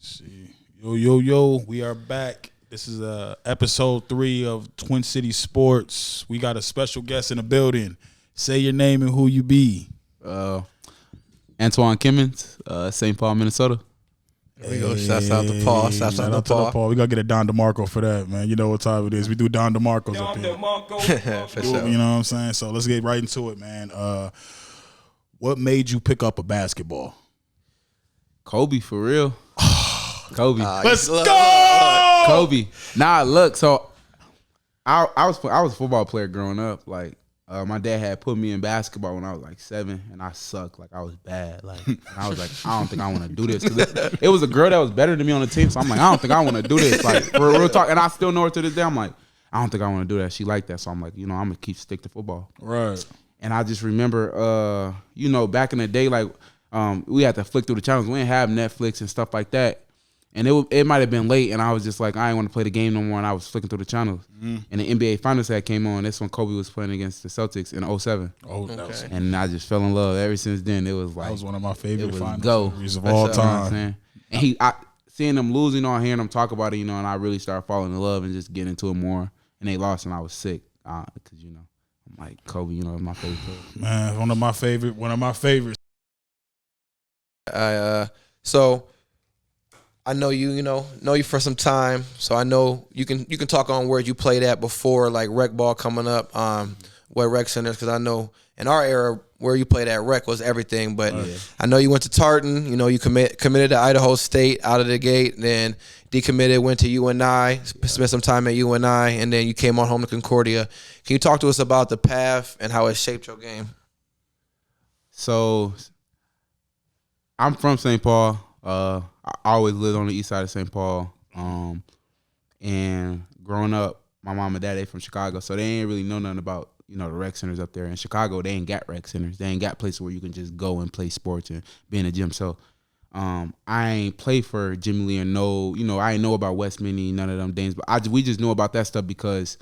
See, yo, we are back. This is episode 3 of Twin City Sports. We got a special guest in the building. Say your name and who you be. Antwan Kimmons, St. Paul, Minnesota. There we go. Shouts out to Paul. Shouts out to Paul. We got to get a Don DeMarco for that, man. You know what time it is. We do Don DeMarcos up here. For sure. You know what I'm saying? So let's get right into it, man. What made you pick up a basketball? Kobe, for real. Kobe. Let's go! Kobe. Nah, look, so I was a football player growing up. Like, my dad had put me in basketball when I was like 7, and I sucked. Like, I was bad. Like, and I was like, I don't think I want to do this. 'Cause it was a girl that was better than me on the team, so I'm like, I don't think I want to do this. Like, for real talk. And I still know her to this day. I'm like, I don't think I want to do that. She liked that, so I'm like, I'm going to stick to football. Right. And I just remember, back in the day, like, we had to flick through the channels. We didn't have Netflix and stuff like that. And it might have been late, and I was just like, I ain't want to play the game no more, and I was flicking through the channels. And the NBA Finals had came on. That's when Kobe was playing against the Celtics in 2007. Okay. And I just fell in love. Ever since then, it was like... That was one of my favorite finals series of That's all what I'm time. saying. And seeing them losing on, hearing them talk about it, and I really started falling in love and just getting into it more. And they lost, and I was sick because, I'm like, Kobe, my favorite player. Man, one of my favorites. So I know know you for some time. So I know you can talk on where you played at before, like rec ball coming up, what rec centers, because I know in our era where you played at rec was everything. But I know you went to Tartan. You committed to Idaho State out of the gate, then decommitted, went to UNI, spent some time at UNI, and then you came on home to Concordia. Can you talk to us about the path and how it shaped your game? So I'm from St. Paul. I always lived on the east side of St. Paul. And growing up, my mom and dad, they from Chicago, so they ain't really know nothing about, the rec centers up there. In Chicago, they ain't got rec centers. They ain't got places where you can just go and play sports and be in a gym. So I ain't play for Jimmy Lee or I ain't know about West Mini, none of them things. But we just knew about that stuff because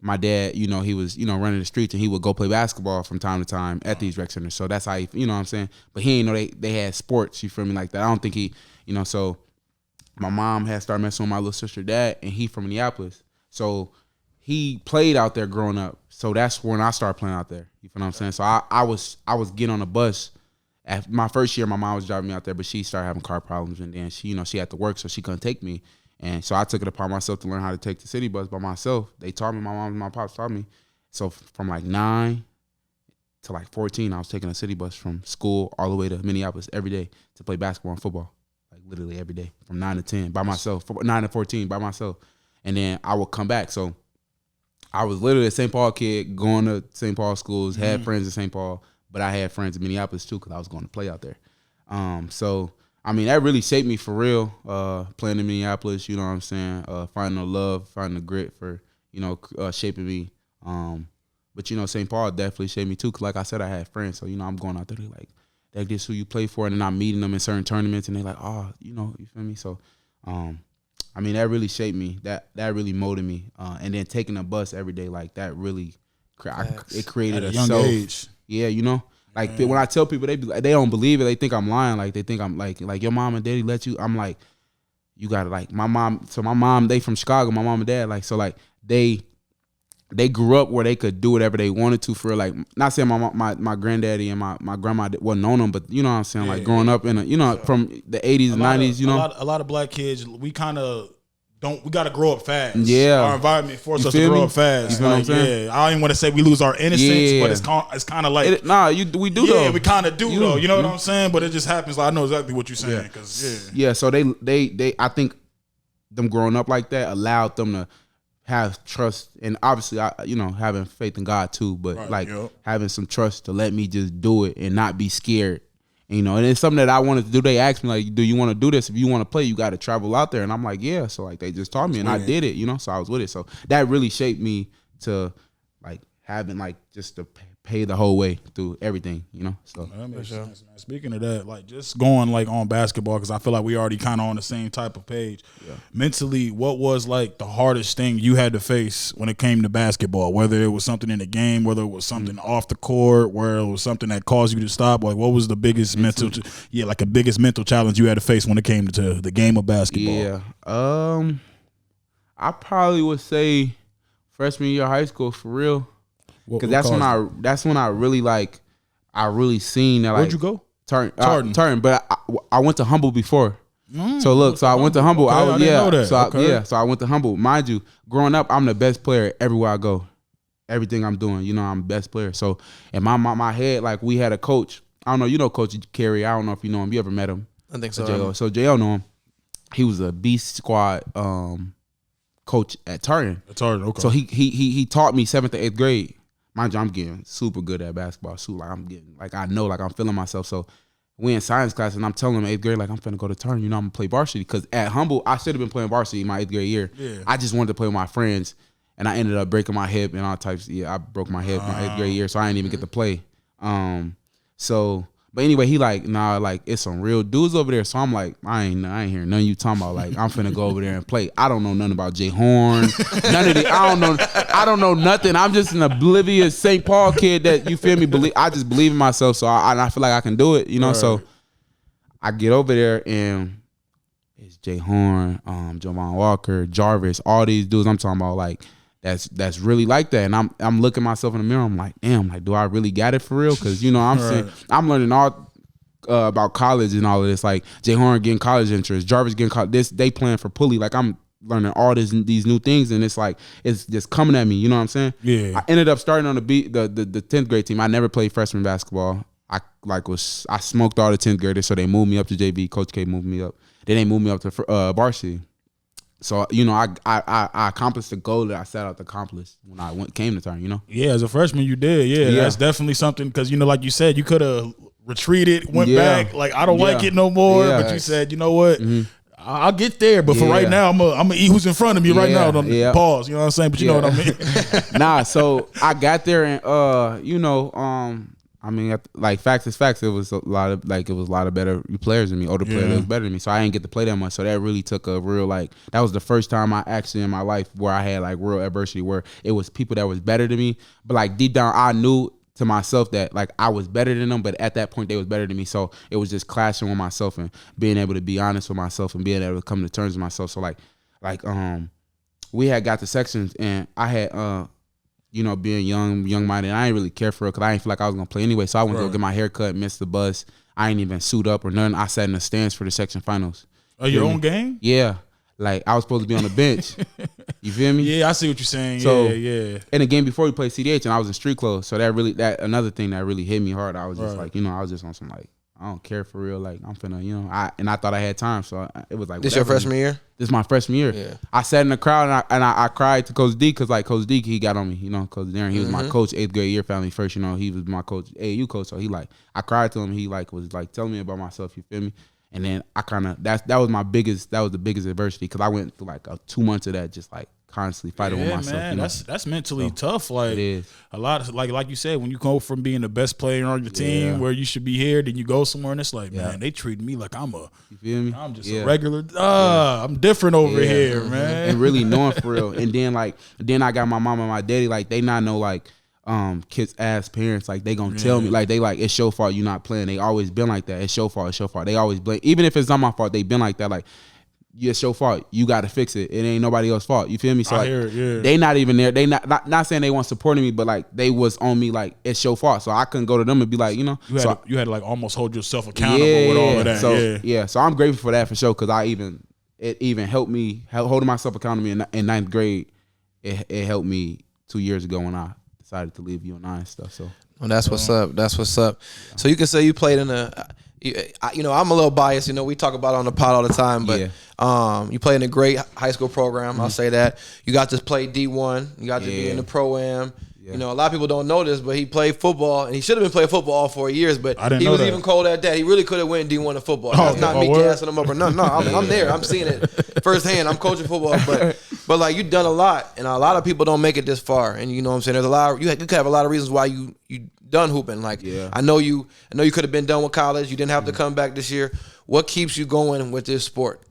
my dad, he was, running the streets, and he would go play basketball from time to time at these rec centers. So that's how he, you know what I'm saying? But he ain't know they had sports, you feel me, like that. I don't think he, so my mom had started messing with my little sister dad, and he from Minneapolis. So he played out there growing up. So that's when I started playing out there. You feel what I'm saying? So I was getting on the bus. At my first year, my mom was driving me out there, but she started having car problems, and then she had to work, so she couldn't take me. And so I took it upon myself to learn how to take the city bus by myself. They taught me, my mom and my pops taught me. So from like 9 to like 14, I was taking a city bus from school all the way to Minneapolis every day to play basketball and football. Like literally every day from 9 to 10 by myself, from 9 to 14 by myself. And then I would come back. So I was literally a St. Paul kid going to St. Paul schools, had friends in St. Paul, but I had friends in Minneapolis too because I was going to play out there. That really shaped me for real, playing in Minneapolis, you know what I'm saying, finding the love, finding the grit for, shaping me. But, St. Paul definitely shaped me too because, like I said, I had friends. So, I'm going out there, they're like, that's just who you play for, and then I'm meeting them in certain tournaments, and they're like, oh, you feel me? So, that really shaped me. That really molded me. And then taking a bus every day, like, that really, it created at a young age. Yeah, Like when I tell people, they don't believe it. They think I'm lying. Like they think I'm like your mom and daddy let you. I'm like, you gotta like my mom. So my mom, they from Chicago. My mom and dad, like so, like they grew up where they could do whatever they wanted to for real. Like not saying my granddaddy and my grandma wasn't on them, but you know what I'm saying. Like growing up in from the 80s and 90s. A lot of black kids, we kind of. We got to grow up fast. Yeah. Our environment forces us to grow up fast. You know what I'm saying? I don't even want to say we lose our innocence, but it's kind of like. We do though. Yeah, we kind of do though. You know what I'm saying? But it just happens. Like, I know exactly what you're saying. Yeah, so they I think them growing up like that allowed them to have trust. And obviously, having faith in God too. But having some trust to let me just do it and not be scared. And it's something that I wanted to do. They asked me, like, do you want to do this? If you want to play, you got to travel out there. And I'm like, yeah. So, like, they just taught me, and I did it, So I was with it. So that really shaped me to, like, having, like, just the paid the whole way through everything, you know. So that makes sense, man. Speaking of that, like just going like on basketball, because I feel like we already kind of on the same type of page. Yeah. Mentally, what was like the hardest thing you had to face when it came to basketball? Whether it was something in the game, whether it was something off the court, where it was something that caused you to stop. Like, what was the biggest mental challenge you had to face when it came to the game of basketball? Yeah, I probably would say freshman year of high school for real. Because that's when I really seen that. Where'd you go? Tartan. But I went to Humble before. So look, so I went to Humble. Okay, I didn't know that. So I went to Humble. Mind you, growing up, I'm the best player everywhere I go. Everything I'm doing, you know, I'm the best player. So in my head, like we had a coach. I don't know, you know Coach Carey. I don't know if you know him. You ever met him? I think so. So JL know him. He was a B squad coach at Tartan. Okay. So he taught me 7th to 8th grade. Mind you, I'm getting super good at basketball. So like I'm getting, like I know, like I'm feeling myself. So we in science class and I'm telling him 8th grade, like I'm finna go to Tartan. You know, I'm gonna play varsity. Because at Humble, I should have been playing varsity in my 8th grade year. Yeah. I just wanted to play with my friends. And I ended up breaking my hip and all types. Yeah, I broke my hip my 8th grade year, so I didn't even get to play. But anyway, he like, nah, like it's some real dudes over there. So I'm like, I ain't hearing none of you talking about. Like I'm finna go over there and play. I don't know nothing about Jay Horn, none of it. I don't know nothing. I'm just an oblivious St. Paul kid that, you feel me? I just believe in myself, so I feel like I can do it, you know. Right. So I get over there and it's Jay Horn, Javon Walker, Jarvis, all these dudes I'm talking about, like. That's really like that, and I'm looking myself in the mirror. I'm like, damn, like, do I really got it for real? Because you know, I'm saying I'm learning all about college and all of this. Like Jay Horn getting college interest, Jarvis getting college. They playing for Pulley. Like I'm learning all these new things, and it's like it's just coming at me. You know what I'm saying? Yeah. I ended up starting on the 10th grade team. I never played freshman basketball. I smoked all the 10th graders, so they moved me up to JV. Coach K moved me up. Then they moved me up to varsity. So, you know, I accomplished the goal that I set out to accomplish when I came to Tartan, you know? Yeah, as a freshman you did. Yeah. That's definitely something because, you know, like you said, you could have retreated, went back. Like, I don't like it no more. Yeah, but you said, you know what? Mm-hmm. I'll get there. But for right now, I'm gonna eat who's in front of me right now. Pause. You know what I'm saying? But you know what I mean? Nah, so I got there and, you know, I mean, like facts is facts. It was a lot of better players than me, older players that was better than me. So I didn't get to play that much. So that really took a real that was the first time I actually in my life where I had like real adversity, where it was people that was better than me. But like deep down, I knew to myself that like I was better than them. But at that point, they was better than me. So it was just clashing with myself and being able to be honest with myself and being able to come to terms with myself. So we had got the sections and I had you know, being young-minded, I ain't really care for it because I didn't feel like I was going to play anyway. So I went to go get my hair cut, missed the bus. I ain't even suit up or nothing. I sat in the stands for the section finals. Oh, your own game? Yeah. Like, I was supposed to be on the bench. You feel me? Yeah, I see what you're saying. So, yeah. In the game before we played CDH, and I was in street clothes. So another thing that really hit me hard. I was just like, you know, I was just on some like, I don't care for real. Like, I'm finna, you know, I thought I had time. So it was like, this your freshman year? This is my freshman year. Yeah. I sat in the crowd and I cried to Coach D because like Coach D, he got on me, you know, Coach Darren, he was my coach 8th grade year, family first, you know, he was my coach, AAU coach. So he like, I cried to him. He like was like telling me about myself, you feel me? And then I kind of, that was the biggest adversity because I went through like 2 months of that just like constantly fighting with myself. Man, you know? That's mentally tough. Like it is. A lot of like you said, when you go from being the best player on your team where you should be here, then you go somewhere and it's like, man, they treat me like I'm you feel me? I'm just a regular. I'm different over here, man. And really knowing for real. And then I got my mom and my daddy, like they not know like kids ass parents, like they gonna tell me like they like it's your fault you not playing. They always been like that. It's your fault. They always blame, even if it's not my fault. They been like that. Like it's your fault. You got to fix it. It ain't nobody else's fault. You feel me? So like, they not even there. They not saying they weren't supporting me, but like they was on me like it's your fault. So I couldn't go to them and be like, you know. You had to like almost hold yourself accountable with all of that. So so I'm grateful for that for sure because it even helped me holding myself accountable in 9th grade. It helped me 2 years ago when I decided to leave UNI and stuff. So well, that's what's up. That's what's up. So you can say you played in you know, I'm a little biased. You know, we talk about it on the pod all the time, but you played in a great high school program. I'll say that. You got to play D1. You got to be in the Pro-Am. You know, a lot of people don't know this, but he played football, and he should have been playing football all 4 years. But he was even cold at that. He really could have went D1 in football. That's not me gassing him up or nothing. No, I'm there. I'm seeing it firsthand. I'm coaching football, but like you've done a lot, and a lot of people don't make it this far. And you know what I'm saying? There's a lot. You could have a lot of reasons why you done hooping. Like I know you could have been done with college. You didn't have to come back this year. What keeps you going with this sport?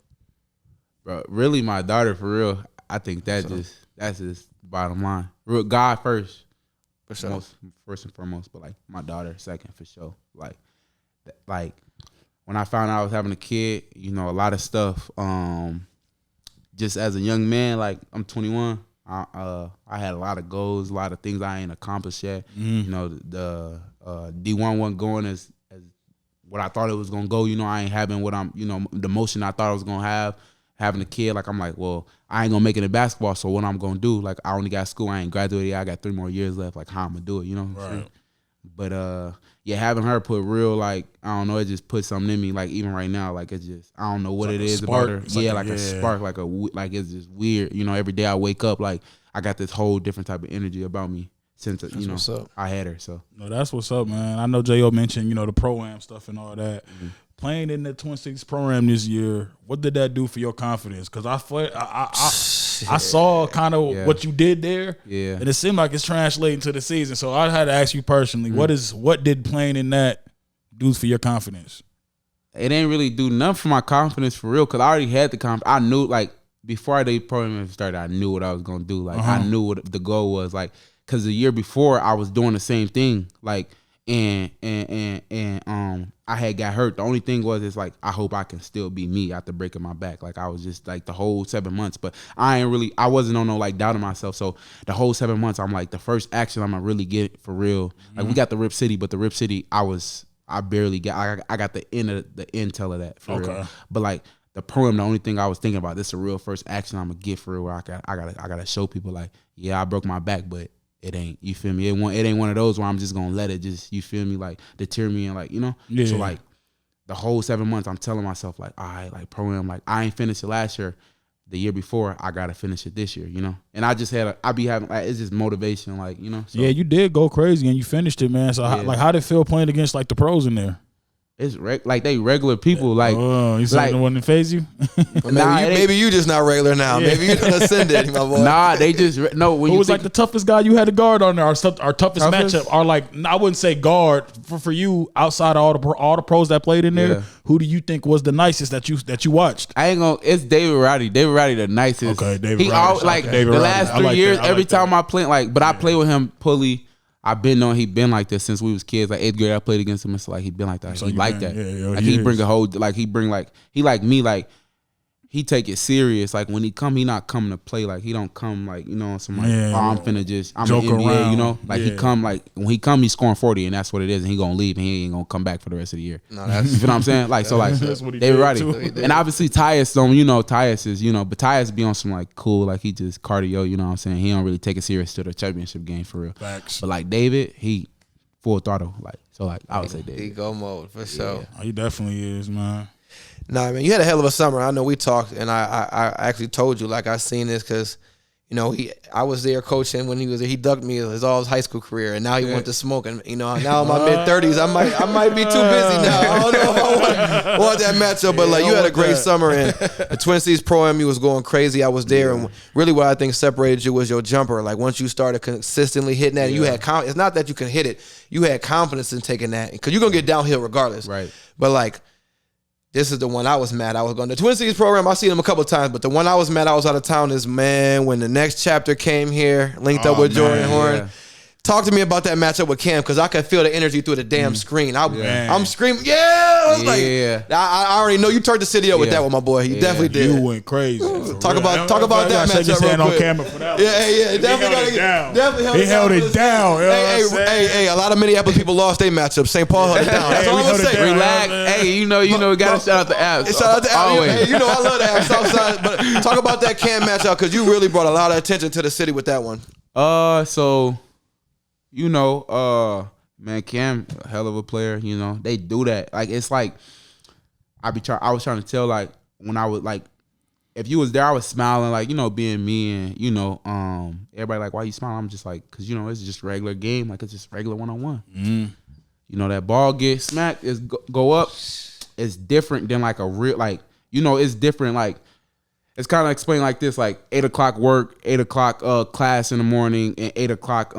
Bro, really, my daughter, for real. I think that's just bottom line. Real God first, for sure. First and foremost, but like my daughter second for sure. Like when I found out I was having a kid, you know, a lot of stuff. Just as a young man, like I'm 21. I had a lot of goals, a lot of things I ain't accomplished yet. You know, the D1 wasn't going as what I thought it was gonna go. You know, I ain't having what I'm, you know, the motion I thought I was gonna have. Having a kid, like I'm like, well, I ain't gonna make it in basketball, so what I'm gonna do? Like I only got school, I ain't graduated yet, I got 3 more years left. Like how I'm gonna do it, you know what I'm saying? But yeah, having her put real, like, I don't know, it just put something in me. Like even right now, like it's just, I don't know what it is about her. Like a spark, like it's just weird. You know, every day I wake up, like I got this whole different type of energy about me since you know I had her. So no, that's what's up, man. I know J.O. mentioned, you know, the pro-am stuff and all that. Playing in the Twin Cities program this year, what did that do for your confidence? Because I saw kind of what you did there, and it seemed like it's translating to the season. So I had to ask you personally, what did playing in that do for your confidence? It ain't really do nothing for my confidence for real, because I already had the confidence. I knew, like, before the program started, I knew what I was gonna do. Like I knew what the goal was. Like, because the year before I was doing the same thing. Like. And I had got hurt. The only thing was, it's like, I hope I can still be me after breaking my back. Like I was just like the whole 7 months, but I wasn't on no like doubting myself. So the whole 7 months, I'm like, the first action I'm gonna really get for real. Like we got the Rip City, but the Rip City, I barely got. I got the intel of that for real. But like the program, the only thing I was thinking about, this is the real first action I'm gonna get for real. Where I gotta show people like, yeah, I broke my back, but it ain't, you feel me? It ain't one of those where I'm just gonna let it just, you feel me, like deter me and like, you know? Yeah. So like the whole 7 months I'm telling myself like, all right, like program, like I ain't finished it last year. The year before, I gotta finish it this year, you know? And I just I be having, like, it's just motivation, like, you know? So, yeah, you did go crazy and you finished it, man. So how did it feel playing against like the pros in there? It's like they regular people, like. Oh, you saying the one that phase you? Maybe you just not regular now. Yeah. Maybe you done ascended, my boy. Nah, they just no. Who was like the toughest guy you had to guard on there? Our toughest matchup, or like, I wouldn't say guard for you outside of all the pros that played in there. Yeah. Who do you think was the nicest that you watched? I ain't gonna. It's David Roddy. David Roddy, the nicest. Okay, David Roddy. Like David the last 3 years, every time I play, like, but I play with him fully. I've been on. He been like this since we was kids. Like 8th grade, I played against him. It's like he been like that. So he like that. Like he bring a whole. Like he bring like he like me. Like he take it serious. Like when he come, he not coming to play. Like he don't come like, you know, some like, I'm finna just, I'm an NBA, around. You know. Like he come, like when he come, he's scoring 40 and that's what it is. And he gonna leave and he ain't gonna come back for the rest of the year. No, that's, you know what I'm saying? Like so, like David Roddy, and obviously Tyus. You know, Tyus is, you know, but Tyus be on some like cool, like he just cardio. You know what I'm saying? He don't really take it serious to the championship game for real. Facts. But like David, he full throttle. Like so, like I would say David. He go mode for sure. Oh, he definitely is, man. Nah, man, you had a hell of a summer. I know we talked, and I actually told you, like, I seen this because, you know, I was there coaching when he was there. He ducked me all his high school career, and now he went to smoking. You know, now in my mid-30s, I might be too busy now. I don't know if I want that matchup, but, like, you had a great summer, and the Twin Cities Pro-Am, you was going crazy. I was there, and really what I think separated you was your jumper. Like, once you started consistently hitting that, you had it's not that you can hit it. You had confidence in taking that, because you're going to get downhill regardless. Right. But, like, this is the one I was mad I was going to. The Twin Cities program, I've seen them a couple of times, but the one I was mad I was out of town is, man, when the next chapter came here, linked up with Jordan Horn. Yeah. Talk to me about that matchup with Cam, because I could feel the energy through the damn screen. I'm screaming, I was like, I already know you turned the city up with that one, my boy. You definitely did. You went crazy. Talk about that matchup real quick. On camera for that one. Yeah. Definitely held it down. Hey, a lot of Minneapolis people lost their matchup. St. Paul held it down. That's all I'm saying. Relax. Hey, you know, got to shout out the apps. Shout out to apps. Hey, you know, I love the apps. Southside. But talk about that Cam matchup, because you really brought a lot of attention to the city with that one. So, you know, man, Cam, a hell of a player. You know, they do that. Like, it's like I was trying to tell, like, when I was like, if you was there, I was smiling, like, you know, being me, and, you know, everybody like, why you smiling? I'm just like, because, you know, it's just a regular game. Like, it's just regular one-on-one. You know, that ball get smacked, is go up. It's different than like a real, like, you know, it's different. Like, it's kind of explained like this, like 8 o'clock work, 8 o'clock class in the morning, and 8 o'clock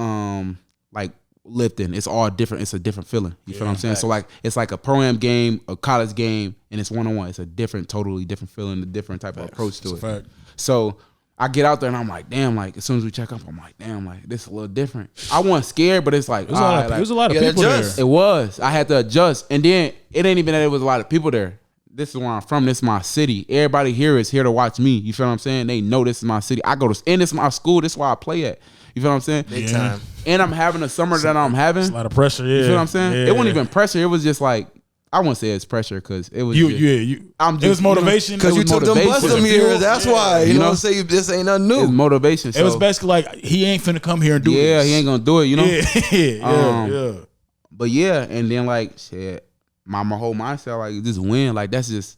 like lifting. It's all different. It's a different feeling. You feel what I'm saying? So like, it's like a pro-am game, a college game, and it's one-on-one. It's a different, totally different feeling, a different type of approach to it. So I get out there and I'm like, damn, like as soon as we check up, I'm like, damn, like this is a little different. I wasn't scared, but it's like, there was a lot of people there. It was. I had to adjust. And then it ain't even that it was a lot of people there. This is where I'm from. This is my city. Everybody here is here to watch me. You feel what I'm saying? They know this is my city. I go to, and this is my school. This is where I play at. You feel what I'm saying? Big time. And I'm having a summer that I'm having. It's a lot of pressure, yeah. You feel what I'm saying? Yeah. It wasn't even pressure. It was just like, I wouldn't say it's pressure because it was it was motivation. Because you took them bus them years. That's why. You know what I'm saying? This ain't nothing new. It's motivation. It was basically like, he ain't finna come here and do this. Yeah, he ain't gonna do it, you know? Yeah. But yeah, and then like, shit, my whole mindset, like, just win. Like, that's just,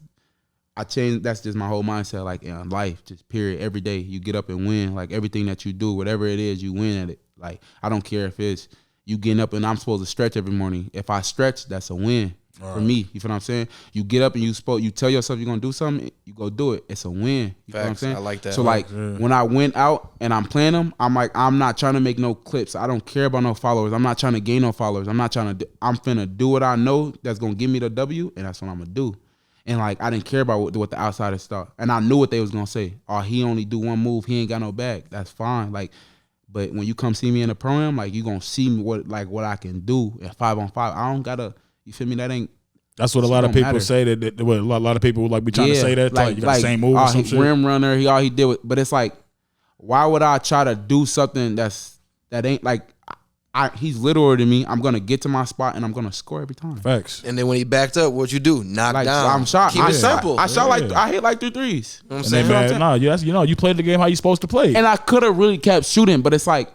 I changed, that's just my whole mindset, like, in life, just period. Every day, you get up and win. Like, everything that you do, whatever it is, you win at it. Like, I don't care if it's you getting up and I'm supposed to stretch every morning. If I stretch, that's a win. For me, you feel what I'm saying? You get up and you tell yourself you're gonna do something, you go do it. It's a win. You feel what I'm saying? I like that. So like when I went out and I'm playing them, I'm like, I'm not trying to make no clips. I don't care about no followers. I'm not trying to gain no followers. I'm I'm finna do what I know that's gonna give me the W, and that's what I'm gonna do. And like, I didn't care about what the outsiders thought, and I knew what they was gonna say. Oh, he only do one move. He ain't got no bag. That's fine. Like, but when you come see me in the program, like, you gonna see me what I can do at 5-on-5. I don't gotta. You feel me? That's what a lot of people say. That a lot of people would like be trying to say that. Like, you got the same move or some shit. Rim runner. All he did but it's like, why would I try to do something that ain't like? He's littler than me. I'm gonna get to my spot and I'm gonna score every time. Facts. And then when he backed up, what you do? Knock down. I'm shot. Keep it simple. I shot I hit like 3 threes. You know what I'm saying? You played the game how you supposed to play. And I could have really kept shooting, but it's like,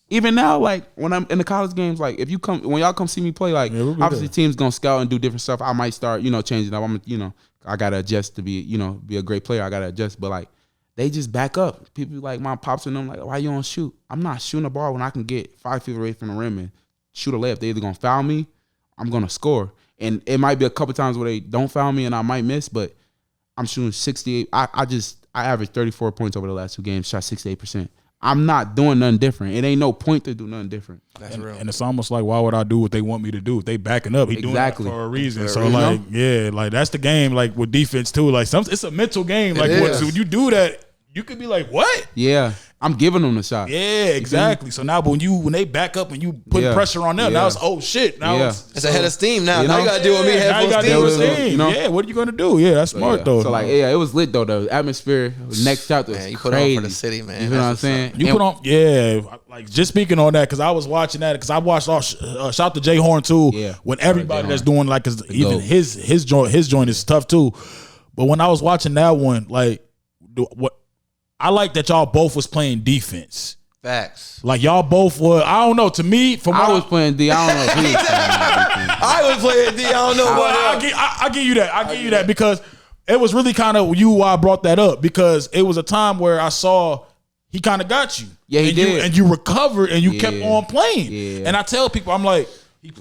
even now, like when I'm in the college games, like when y'all come see me play, like obviously teams gonna scout and do different stuff. I might start, changing up. I gotta adjust to be a great player. I gotta adjust, but like they just back up. People like my pops and them like, why you don't shoot? I'm not shooting a ball when I can get 5 feet away from the rim and shoot a layup. They either gonna foul me, I'm gonna score, and it might be a couple times where they don't foul me and I might miss, but I'm shooting 68. I averaged 34 points over the last 2 games, shot 68%. I'm not doing nothing different. It ain't no point to do nothing different. That's real. And it's almost like, why would I do what they want me to do? If they backing up, he doing that for a reason. So like, like that's the game. Like with defense too. Like it's a mental game. Like so when you do that, you could be like, what? Yeah, I'm giving them the shot. Yeah, exactly. So now when they back up and you put pressure on them, now it's shit. Now it's a head of steam. Now you gotta deal with me head full steam. Yeah, what are you gonna do? Yeah, that's smart though. So like, it was lit though. The atmosphere next chapter was you crazy. put on for the city, man. You know what I'm saying? You put on, like just speaking on that because I was watching that because I watched shout to Jay Horn too. Yeah, when everybody that's doing like, cause even his joint is tough too. But when I was watching that one, like what. I like that y'all both was playing defense. Facts. Like y'all both were. I don't know. To me, I was playing D. I don't know if he was playing D. I was playing D. I don't know what. I give you that. I give you that because it was really kind of why I brought that up because it was a time where I saw he kind of got you. Yeah, he did. And you recovered and you kept on playing. Yeah. And I tell people, I'm like,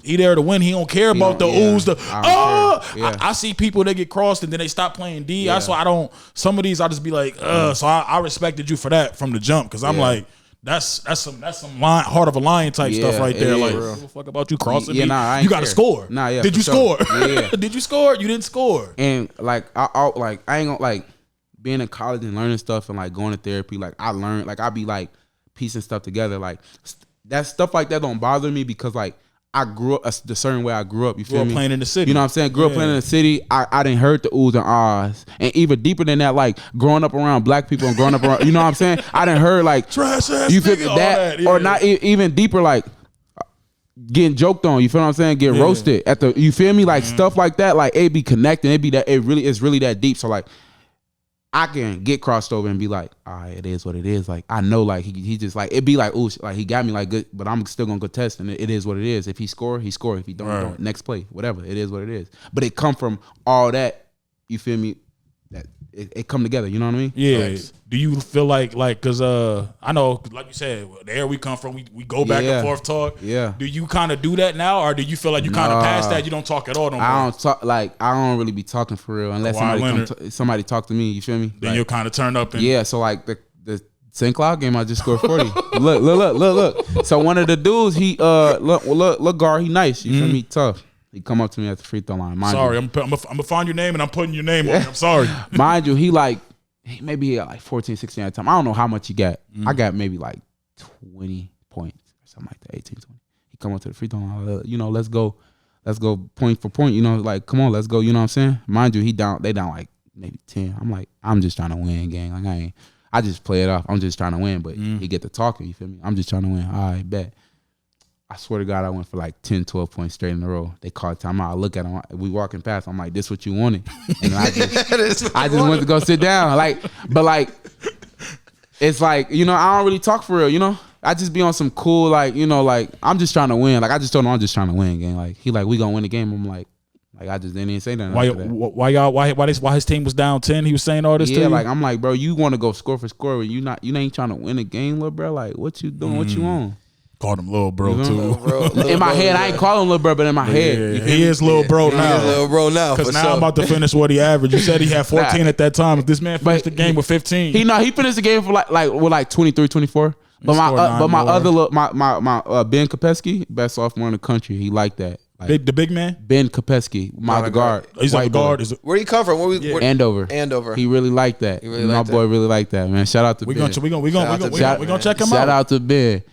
he there to win. He don't care about the oohs. I see people that get crossed and then they stop playing D. That's why I don't. Some of these I just be like, So I respected you for that from the jump because I'm like, that's some heart of a lion type stuff right there. Like, what the fuck about you crossing me? You got to score. Did you score? Yeah. Did you score? You didn't score. And like I ain't gonna like being in college and learning stuff and like going to therapy. Like I learned, like I be like piecing stuff together. Like that stuff like that don't bother me because like. I grew up the certain way I grew up. You feel me? Playing in the city. You know what I'm saying? Grew up playing in the city. I didn't heard the oohs and ahs. And even deeper than that, like growing up around black people and growing up around, you know what I'm saying? I didn't heard like trash ass you feel me? That or not even deeper like getting joked on. You feel what I'm saying? Get roasted at the. You feel me? Like stuff like that. Like it be connecting. It be that. It's really that deep. So like. I can get crossed over and be like, all right, it is what it is. Like, I know, like, he just, like, it be like, ooh, like, he got me, like, good, but I'm still going to go test, and it is what it is. If he score, he score. If he don't, he don't. Next play, whatever. It is what it is. But it come from all that, you feel me, that it come together. You know what I mean? Yeah. Thanks. Do you feel like because I know, like you said, there we come from. We go back and forth talk. Yeah. Do you kind of do that now, or do you feel like you kind of past that? You don't talk at all no more. I don't talk I don't really be talking for real unless somebody talk to me. You feel me? Then you'll kind of turn up. And so like the St. Cloud game, I just scored 40. look. So one of the dudes, he look guard, he nice. You feel me? Tough. He come up to me at the free throw line. Sorry, I'm gonna find your name and I'm putting your name on it. I'm sorry. Mind you, he got like 14, 16 at the time. I don't know how much he got. I got maybe like 20 points or something like that, 18, 20. He come up to the free throw line, let's go point for point, like, come on, let's go, you know what I'm saying? Mind you, they down like maybe 10. I'm like, I'm just trying to win, gang. Like, I just play it off. I'm just trying to win, but he get to talking, you feel me? I'm just trying to win. All right, bet. I swear to God, I went for like 10, 12 points straight in a row. They called timeout. I look at them. We walking past. I'm like, this what you wanted? And I just went to go sit down. But it's like, I don't really talk for real, I just be on some cool, like, I'm just trying to win. Like, I just told him I'm just trying to win, gang. Like, he like, we gonna win the game. I'm like I just didn't even say nothing. Why his team was down 10? He was saying all this to you? Like, I'm like, bro, you want to go score for score, but you ain't trying to win a game, little bro. Like, what you doing? What you on? Called him little bro too. In my head, I ain't calling him little bro, but in my head, he is little bro now. He is little bro now. Because now I'm about to finish what he averaged. You said he had 14 at that time. If this man finished the game with 15, he finished the game for like 23, 24. But my Ben Kopecky, best sophomore in the country, he liked that. Like, the big man? Ben Kopecky, my guard. He's like a guard. Where he come from? Andover. He really liked that. My boy really liked that, man. Shout out to Ben. We gonna check him out. Shout out to Ben.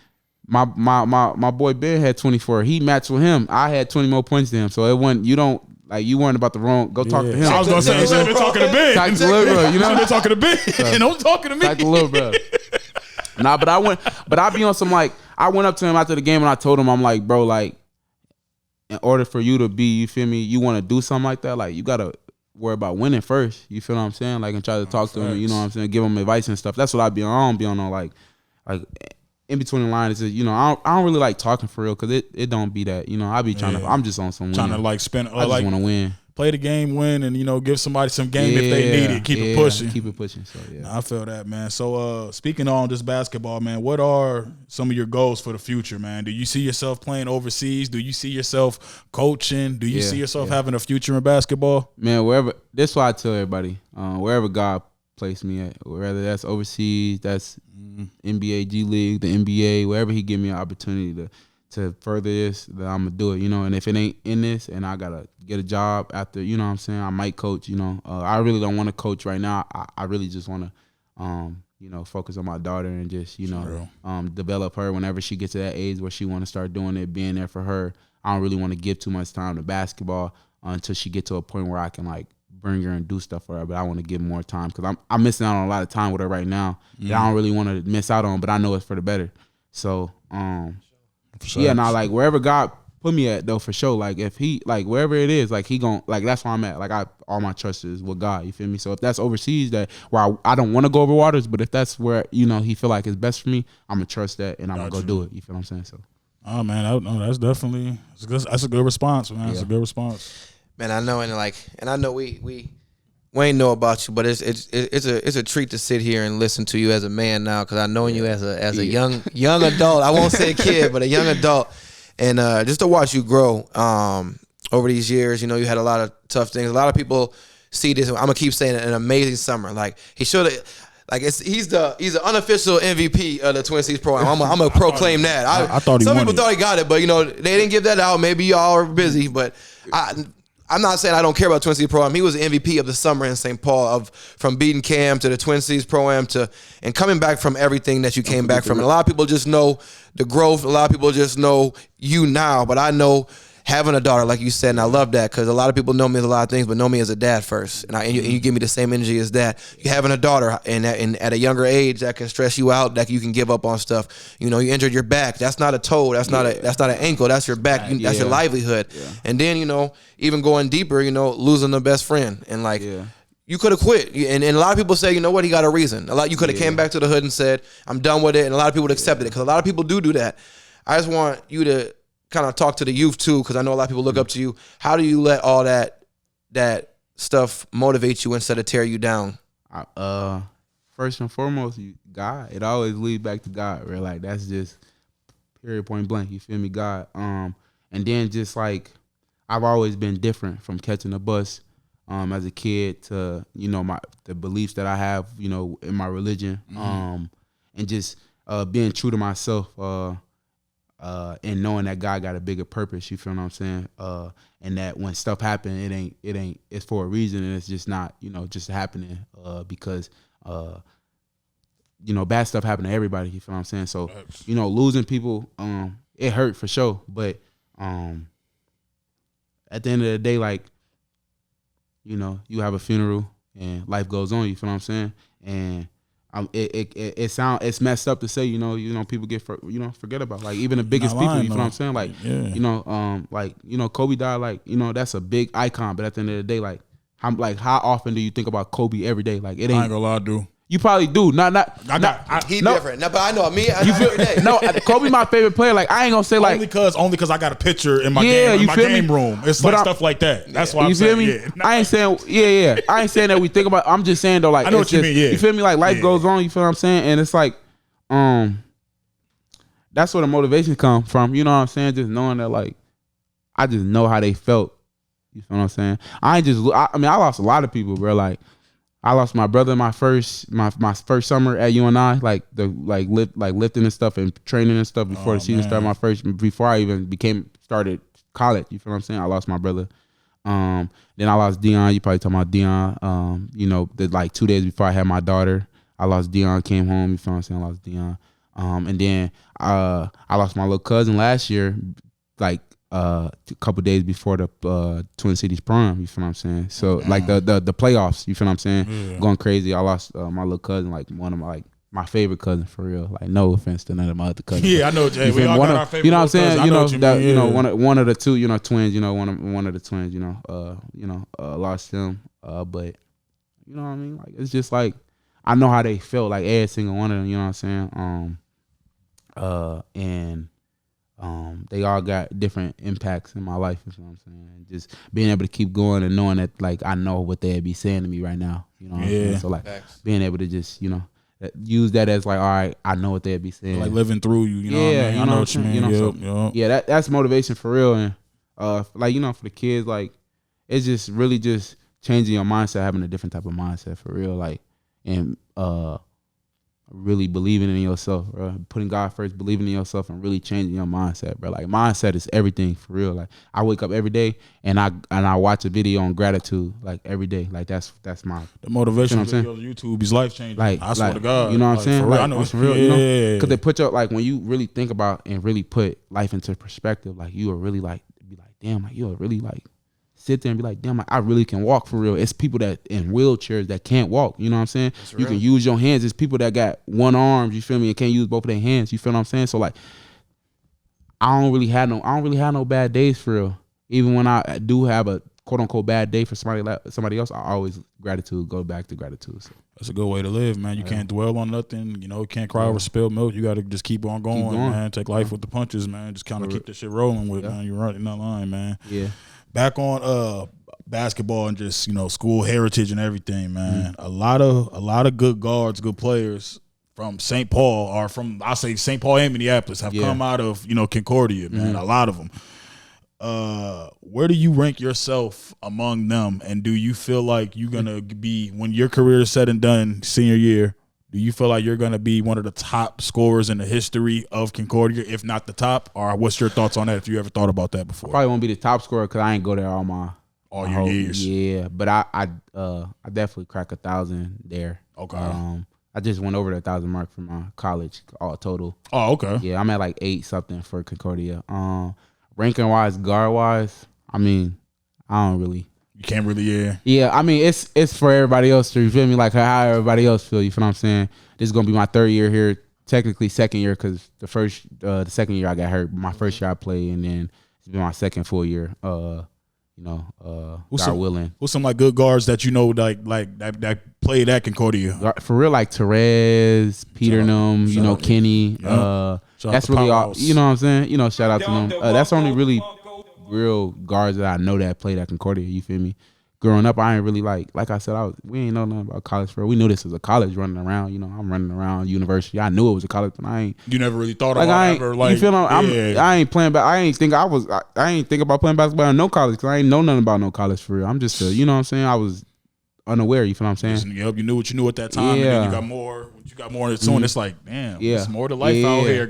My boy Ben had 24. He matched with him. I had 20 more points than him. So it wasn't, you weren't about the wrong. Go talk to him. I was gonna say, you should have been talking to Ben. Talk to little bro. You should have been talking to Ben. Don't talking to me. Talk to little bro. Nah, but I be on some, like, I went up to him after the game and I told him, I'm like, bro, like, in order for you to be, you feel me, you want to do something like that, like, you got to worry about winning first. You feel what I'm saying? Like, and try to talk to him, you know what I'm saying? Give him advice and stuff. That's what I be on. I don't be on like in between the lines. I don't really like talking for real because it don't be that. I be trying to, I'm just on some trying win. to like spin. I just want to win. Play the game, win, and give somebody some game if they need it. Keep it pushing. Keep it pushing. So yeah, I feel that, man. So speaking on this basketball, man, what are some of your goals for the future, man? Do you see yourself playing overseas? Do you see yourself coaching? Do you see yourself having a future in basketball? Man, wherever. That's why I tell everybody, wherever God placed me at, whether that's overseas, that's NBA, G League, the NBA, wherever He give me an opportunity to further this, that I'm gonna do it, and if it ain't in this and I gotta get a job after, what I'm saying, I might coach, I really don't want to coach right now. I really just want to, focus on my daughter and just, develop her whenever she gets to that age where she want to start doing it, being there for her. I don't really want to give too much time to basketball until she get to a point where I can, like, bring her and do stuff for her, but I want to give more time because I'm missing out on a lot of time with her right now that I don't really want to miss out on, but I know it's for the better. So, like, wherever God put me at, though, for sure, like, if He, like, wherever it is, like, He gon', like, that's where I'm at. Like, all my trust is with God, you feel me? So if that's overseas, where I don't want to go over waters, but if that's where, He feel like it's best for me, I'm going to trust that and I'm going to go do it, you feel what I'm saying? So, oh, man, that's definitely, that's a good response, man. That's a good response. Man, I know, and I know we ain't know about you, but it's a treat to sit here and listen to you as a man now, because I know you as a young adult. I won't say a kid, but a young adult, and just to watch you grow over these years. You had a lot of tough things. A lot of people see this. I'm gonna keep saying it, an amazing summer. Like, he should have. Like, he's the unofficial MVP of the Twin Cities program. I'm gonna proclaim that. I thought some people thought he got it, but they didn't give that out. Maybe y'all are busy, but I'm not saying I don't care about Twin Cities Pro-Am. He was the MVP of the summer in St. Paul, from beating Cam to the Twin Cities Pro-Am and coming back from everything that you came back from. And a lot of people just know the growth. A lot of people just know you now. But I know having a daughter, like you said, and I love that, because a lot of people know me as a lot of things, but know me as a dad first. And you give me the same energy as that. You having a daughter, and at a younger age, that can stress you out, that you can give up on stuff. You injured your back. That's not a toe. That's not an ankle. That's your back. That's your livelihood. Yeah. And then even going deeper, losing the best friend, and like. Yeah. You could have quit, and a lot of people say, you know what, he got a reason. You could have came back to the hood and said, I'm done with it, and a lot of people would accept it, because a lot of people do that. I just want you to kind of talk to the youth too, because I know a lot of people look up to you. How do you let all that stuff motivate you instead of tear you down? First and foremost, God. It always leads back to God, bro. Like that's just period, point blank. You feel me, God. And then just like I've always been different from catching a bus as a kid to the beliefs that I have in my religion, and just being true to myself. And knowing that God got a bigger purpose, you feel what I'm saying? And that when stuff happen, it's for a reason, and it's just not, just happening because bad stuff happen to everybody, you feel what I'm saying? So, losing people, it hurt for sure, but at the end of the day, like, you have a funeral and life goes on, you feel what I'm saying? And it's messed up to say, people get forget about, like, even the biggest people, you feel what I'm saying? Like, Kobe died, like, that's a big icon, but at the end of the day, like, how often do you think about Kobe every day? Like, it ain't. I ain't gonna lie, dude. You probably do. He's different. No, but I know me. I know every day. No, Kobe my favorite player. Like, I ain't gonna say like only cause I got a picture in my game room. It's like stuff like that. That's why I'm saying. Me? Yeah. I ain't saying I ain't saying that we think about. I'm just saying though, like, I know what you mean. Yeah. You feel me? Like, life goes on. You feel what I'm saying? And it's like, that's where the motivation come from. You know what I'm saying? Just knowing that, like, I just know how they felt. You feel what I'm saying? I lost a lot of people, bro. Like, I lost my brother my first summer at UNI, lifting and stuff and training and stuff before the season started. Before I even started college. You feel what I'm saying? I lost my brother. Then I lost Dion. You probably talking about Dion. Like 2 days before I had my daughter, I lost Dion. Came home. You feel what I'm saying? I lost Dion. And then I lost my little cousin last year, like a couple days before the Twin Cities prom. You feel what I'm saying? So like the playoffs. You feel what I'm saying? Yeah. Going crazy. I lost my little cousin, like one of my favorite cousin for real. Like, no offense to none of my other cousins. Yeah, I know. Jay, we all got our favorite. You know what I'm saying? One of the two, twins. One of the twins. Lost them. But you know what I mean? Like, it's just like I know how they felt. Like, every single one of them. You know what I'm saying? And they all got different impacts in my life. You know what I'm saying? Just being able to keep going and knowing that, like, I know what they'd be saying to me right now. You know what I'm saying? So, like, being able to just, use that as, like, all right, I know what they'd be saying. Like, living through you, you know what I mean? I know what you mean. Yeah, that's motivation for real. And, for the kids, like, it's just really just changing your mindset, having a different type of mindset for real. Like, and really believing in yourself, bro. Putting God first, believing in yourself, and really changing your mindset, bro. Like, mindset is everything for real. Like, I wake up every day and I watch a video on gratitude, like, every day. Like, that's my motivation video on YouTube is life changing. Like, I swear to God. You know what I'm saying? Like, I know it's real. Because they put your, like, when you really think about and really put life into perspective, like, you will really like be like, damn, like, you will really like sit there and be like, damn, I really can walk for real. It's people that in wheelchairs that can't walk. You know what I'm saying? You can use your hands. It's people that got one arm, you feel me, and can't use both of their hands. You feel what I'm saying? So, like, I don't really have no bad days for real. Even when I do have a quote unquote bad day for somebody else, I always go back to gratitude. So. That's a good way to live, man. You can't dwell on nothing. You can't cry over spilled milk. You got to just keep on going, man. Take life with the punches, man. Just kind of keep this shit rolling with, man. You're right in that line, man. Yeah. Back on basketball and just school heritage and everything, man. A lot of good guards, good players from St. Paul or from St. Paul and Minneapolis have come out of Concordia, man. A lot of them. Where do you rank yourself among them? And do you feel like you're gonna be, when your career is said and done, senior year, do you feel like you're gonna be one of the top scorers in the history of Concordia, if not the top? Or what's your thoughts on that? If you ever thought about that before? I probably won't be the top scorer because I ain't go there all your years. Yeah, but I definitely crack 1,000 there. Okay. I just went over the 1,000 mark for my college all total. Oh, okay. Yeah, I'm at like 8 something for Concordia. Ranking wise, guard wise, I mean, I don't really. You can't really, Yeah, I mean, it's for everybody else to, you feel me? Like, how everybody else feel, you feel what I'm saying? This is going to be my 3rd year here, technically 2nd year, because the 2nd year I got hurt. My 1st year I played, and then it's been my 2nd full year. God willing. Who's some like good guards that that played at Concordia? For real, like Therese, Peter, Kenny. That's really all. You know what I'm saying? Shout out to them. That's only really real guards that I know that played at Concordia. You feel me? growing up, I ain't really like I said, we ain't know nothing about college for real. We knew this was a college running around. You know, I'm running around university. I knew it was a college, but I ain't. You never really thought Like about I ain't, ever like. you feel me? I ain't playing. I ain't think about playing basketball in no college because I ain't know nothing about no college for real. I'm just you know what I'm saying. I was unaware. You feel what I'm saying? Yep, you knew what you knew at that time. And then you got more. You got more into it. And it's like, damn, there's more to life out here.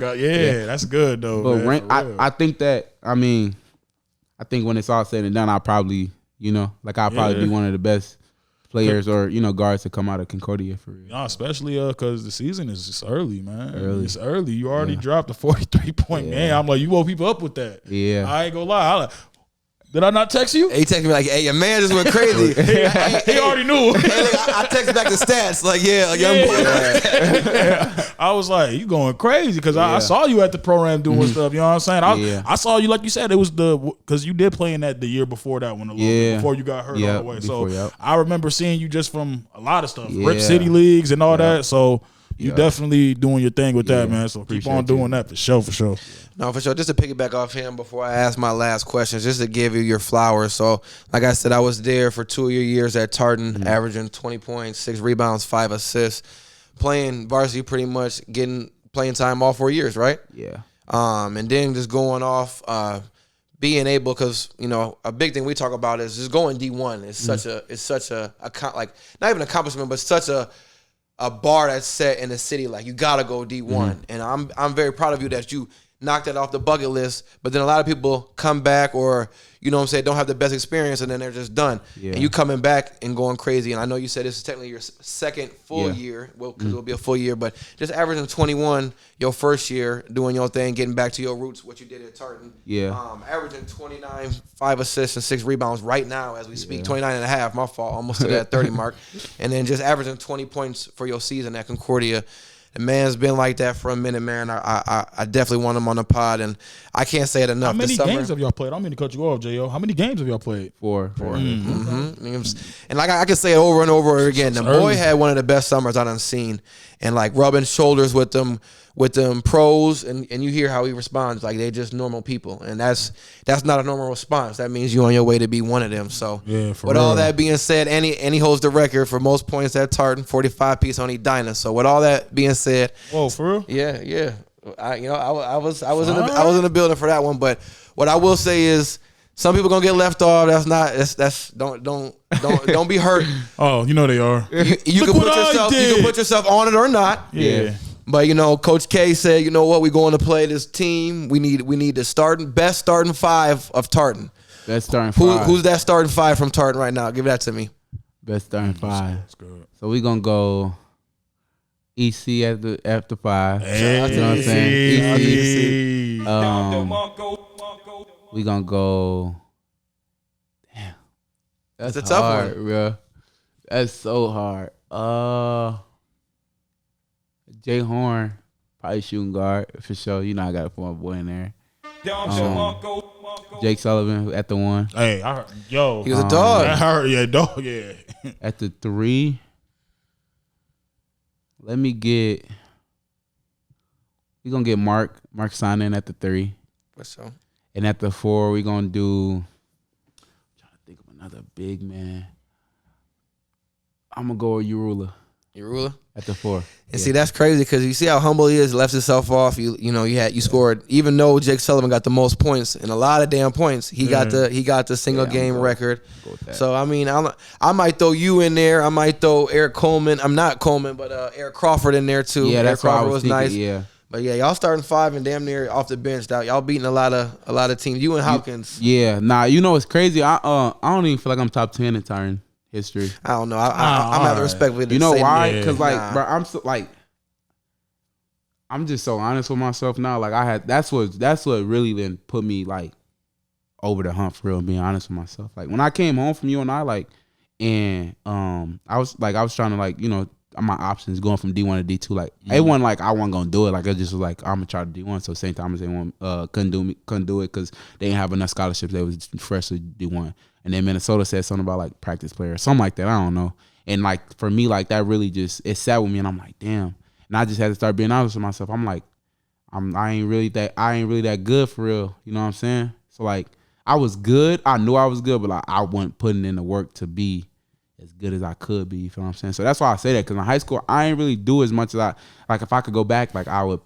That's good though. But man, I think that I think when it's all said and done, I'll probably I'll probably be one of the best players or guards to come out of Concordia for real. No, especially because the season is just early, man. It's early. You already dropped a 43-point game. I'm like, you woke people up with that. Yeah, I ain't gonna lie. Did I not text you? He texted me like, "Hey, your man just went crazy." He already knew. I texted back the stats like, "Yeah, a young boy." I was like, "You going crazy?" Because I saw you at the program doing stuff. You know what I'm saying? I saw you like you said. It was because you did play in that the year before that one a little bit before you got hurt all the way. So I remember seeing you just from a lot of stuff, Rip City leagues and all that. So. You definitely doing your thing with that, man. So keep on doing that for sure. No, for sure. Just to piggyback off him before I ask my last questions, just to give you your flowers. So, like I said, I was there for 2 of your years at Tartan, averaging 20 points, 6 rebounds, 5 assists, playing varsity pretty much, getting playing time all 4 years, right? Yeah. And then just going off, being able, because a big thing we talk about is just going D1. It's such a like not even accomplishment, but such a bar that's set in the city. Like, you gotta go D1, and I'm very proud of you that you knocked that off the bucket list. But then a lot of people come back, or don't have the best experience, and then they're just done. Yeah. And you coming back and going crazy. And I know you said this is technically your second full year, well, because it'll be a full year, but just averaging 21 your first year, doing your thing, getting back to your roots, what you did at Tartan. Yeah. Averaging 29, 5 assists and 6 rebounds right now as we speak. 29 and a half, my fault, almost to that 30 mark. And then just averaging 20 points for your season at Concordia. The man's been like that for a minute, man. I definitely want him on the pod, and I can't say it enough. How many games have y'all played? I don't mean to cut you off, J.O. How many games have y'all played? 4. And like I can say it over and over again. The boy had one of the best summers I done seen, and like rubbing shoulders with them pros, and you hear how he responds like they just normal people, and that's not a normal response. That means you're on your way to be one of them. So with all that being said, and he holds the record for most points at Tartan, 45 piece on Edina. So with all that being said, whoa, for real? Yeah. I was in the building for that one, but what I will say is some people gonna get left off. Don't be hurt. Oh, they are. You can put yourself on it or not. Yeah. But Coach K said, you know what, we're going to play this team. We need the best starting 5 of Tartan. Best starting 5. Who's that starting 5 from Tartan right now? Give that to me. Best starting 5. That's good. So we're gonna go EC after 5. Hey. You know what I'm saying? EC. We gonna go. Damn, that's a tough hard, one, bro. That's so hard. Jay Horn, probably shooting guard for sure. I got to put my boy in there. Jake Sullivan at the 1. Hey, I heard, he was a dog. I heard, dog, yeah. At the 3, we're gonna get Mark Sonnen at the 3. For sure. And at the 4, we're gonna do. I'm trying to think of another big man. I'm gonna go with Urula. Urula at the 4. And see, that's crazy because you see how humble he is. Left himself off. You scored. Even though Jake Sullivan got the most points and a lot of damn points, he got the single game record. So I mean, I might throw you in there. I might throw Eric Coleman. I'm not Coleman, but Eric Crawford in there too. Yeah, Eric Crawford was thinking, nice. Yeah. But yeah, y'all starting 5 and damn near off the bench. Y'all beating a lot of teams. You and Hopkins. Yeah. Nah, it's crazy. I don't even feel like I'm top 10 in Tartan history. I don't know. I'm having respect with it. You know why? Yeah. Because bro, I'm so I'm just so honest with myself now. Like that's what really then put me like over the hump for real. Being honest with myself. Like when I came home from UNI, I was trying to my options going from D1 to D2. It wasn't like I wasn't gonna do it. Like I just was like I'm gonna try to D1. So St. Thomas couldn't do it because they didn't have enough scholarships. They was fresh to D1. And then Minnesota said something about practice player or something like that. I don't know. And for me, that really just it sat with me, and I'm like, damn. And I just had to start being honest with myself. I'm like, I ain't really that good for real. You know what I'm saying? So I I was good. I knew I was good, but like, I wasn't putting in the work to be as good as I could be. You feel what I'm saying? So that's why I say that, because in high school I ain't really do as much as I like. If I could go back, like I'd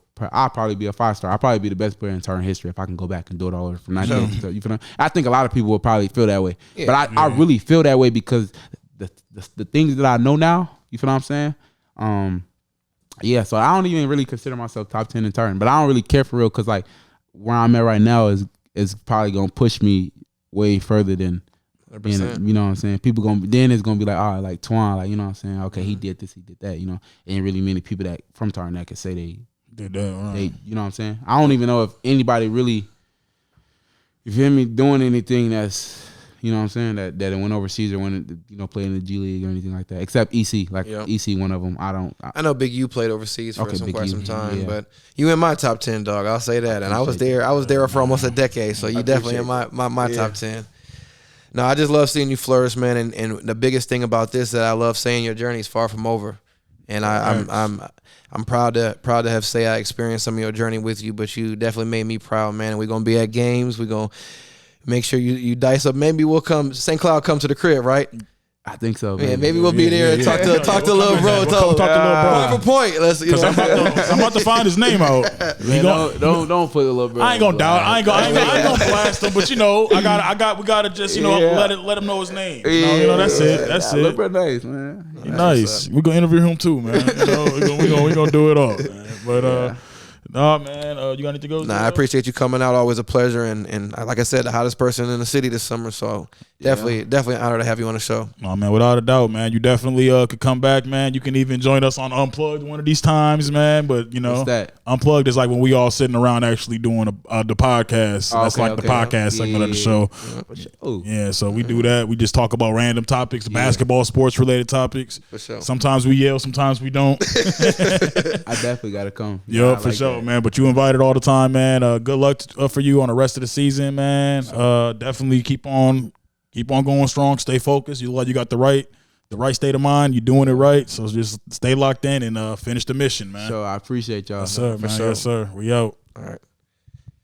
probably be a 5-star. I'd probably be the best player in Tartan history if I can go back and do it all over from 98 to, you feel me? I think a lot of people would probably feel that way, but I really feel that way because the things that I know now. You feel what I'm saying? So I don't even really consider myself top 10 in Tartan, but I don't really care for real, because like where I'm at right now is probably gonna push me way further than. Being, you know what I'm saying? People then it's gonna be like, oh, like Twan, like, you know what I'm saying? Okay, he did this, he did that, you know. Ain't really many people that from Tartan that can say they did that, right. They, you know what I'm saying? I don't even know if anybody really, you feel me, doing anything that's, you know what I'm saying, that went overseas or went, you know, played in the G League or anything like that. Except EC, like EC, one of them. I know Big U played overseas for quite some time, but you in my top 10, dog. I'll say that, and I was there for almost a decade, so you definitely in my top 10. No, I just love seeing you flourish, man. And the biggest thing about this that I love saying, your journey is far from over. And I'm proud to have say I experienced some of your journey with you, but you definitely made me proud, man. And we're gonna be at games. We're gonna make sure you dice up. Maybe we'll come. St. Cloud come to the crib, right? I think so. Yeah, maybe we'll be there and talk to little bro. Talk to little bro. Point for point. Let's. I'm about to find his name out. Don't put a little bro. I ain't gonna doubt. I ain't gonna blast him. But you know, we gotta just let him know his name. You know, that's it. That's it. Little bro, nice man. Nice. We're gonna interview him too, man. You know, we gonna do it all, man. But nah, man. You got anything to go? Nah, I appreciate you coming out. Always a pleasure. And like I said, the hottest person in the city this summer. So definitely an honor to have you on the show. Oh man, without a doubt, man. You definitely could come back, man. You can even join us on Unplugged one of these times, man. But you know, what's that? Unplugged is like when we all sitting around actually doing the podcast. That's like the podcast segment of the show. Yeah, so we do that. We just talk about random topics, basketball, sports related topics. For sure. Sometimes we yell, sometimes we don't. I definitely gotta come. Yep, for sure, man. But you invited all the time, man. Good luck for you on the rest of the season, man. Definitely keep on going strong. Stay focused. You got the right state of mind. You're doing it right. So just stay locked in and finish the mission, man. Sure, I appreciate y'all. Yes, sir, man. Sure. Yes, sir. We out. All right.